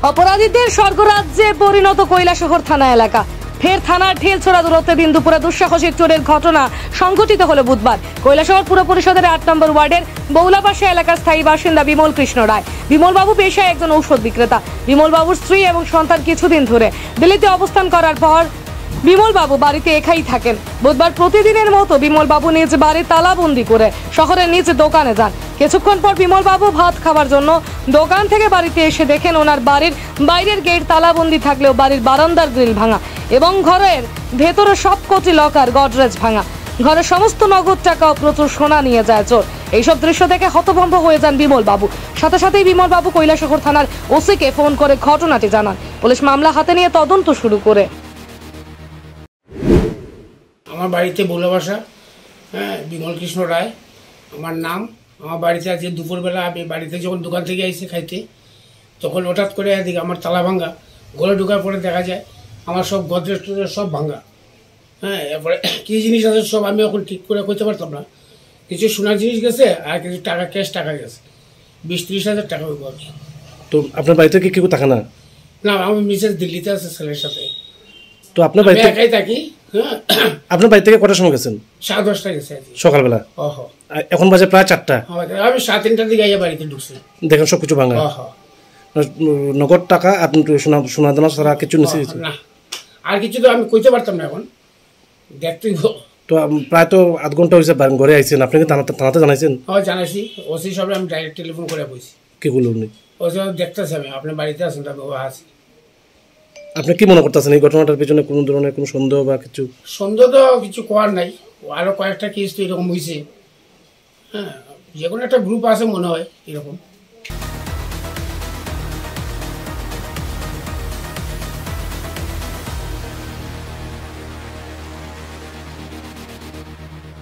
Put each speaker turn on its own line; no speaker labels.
অপরাধীদের স্বর্গরাজ্যে পরিণত কৈলাসহর থানা এলাকা। ফের থানার ঢিল ছোড়া দূরত্বে দিন দুপুরে দুঃসাহসিক চোরের ঘটনা সংঘটিত হলো বুধবার। কৈলাসহর পুর পরিষদের ৮ নম্বর ওয়ার্ডের বৌলাপাশা এলাকার স্থায়ী বাসিন্দা বিমল কৃষ্ণ রায়। বিমল বাবু পেশায় একজন ঔষধ বিক্রেতা। বিমল বাবুর স্ত্রী এবং সন্তান কিছুদিন ধরে দিল্লিতে অবস্থান করার পর বিমল বাবু বাড়িতে একাই থাকেন। বুধবার প্রতিদিনের মতো বিমল বাবু নিজ বাড়ি তালাবন্দি করে শহরের নিজ দোকানে যান। কিছুক্ষণ পর বিমল বাবু ভাত খাওয়ার জন্য দোকান থেকে বাড়িতে এসে দেখেন ওনার বাড়ির বাইরের গেট তালাবন্দি থাকলেও বাড়ির বারান্দার গ্রিল ভাঙা এবং ঘরের ভেতরে সবকটি লকার গডরেজ ভাঙা। ঘরের সমস্ত নগদ টাকা ও প্রচুর সোনা নিয়ে যায় চোর। এইসব দৃশ্য দেখে হতভম্ব হয়ে যান বিমল বাবু। সাথে সাথেই বিমল বাবু কৈলাসহর থানার ওসিকে ফোন করে ঘটনাটি জানান। পুলিশ মামলা হাতে নিয়ে তদন্ত শুরু করে।
আমার বাড়িতে বৌলাপাশা, বিমল কৃষ্ণ রায় আমার নাম। আমার বাড়িতে আছে দুপুরবেলা আমি বাড়িতে যখন দোকান থেকে আইসি খাইতে, তখন হঠাৎ করে এদিকে আমার তালা ভাঙ্গা। ঘরে ঢোকার পরে দেখা যায় আমার সব গদরেজ টদরেজ সব ভাঙ্গা। এরপরে কী জিনিস আছে সব আমি এখন ঠিক করে করতে পারতাম না। কিছু সোনার জিনিস গেছে আর কিছু টাকা ক্যাশ টাকা গেছে, 20-30 হাজার টাকা হইব।
তো আপনার বাড়িতে কি কেউ থাকে না?
না, আমার মিসেস দিল্লিতে আছে ছেলের সাথে।
তো আপনার বাড়িতে
একাই থাকি।
আপনার বাড়ি থেকে কটার সময় গেছেন?
10:30 গেছে
সকালবেলা।
ওহো,
এখন বাজে প্রায় 4টা।
আমি 3:30টার দিকে আইয়া বাড়িতে ঢুকছি।
দেখেন সব কিছু ভাঙা। নগদ টাকা আপনি সোনা দানা ছাড়া কিছু নিচে
না, আর কিছু তো আমি কইতে পারতাম না এখন দেখতে।
তো প্রায় তো আধ ঘন্টা হয়েছে ঘরে আইছেন, আপনি কি থানাতে জানাইছেন?
হ্যাঁ জানাইছি, ওসি সাহেব আমি ডাইরেক্ট টেলিফোন করে বলছি।
কি বলুন উনি?
ওসি সাহেব দেখতেছে আমি আপনার বাড়িতে আছেন, তাকে আছি।
আপনি কি মনে করতেছেন এই ঘটনাটার পিছনে কোনো ধরনের কোনো সন্দেহ বা কিছু?
সন্দেহ তো কিছু করার নাই, আরো কয়েকটা কেস তো এরকম হয়েছে। যে কোনো একটা গ্রুপ আছে মনে হয় এরকম।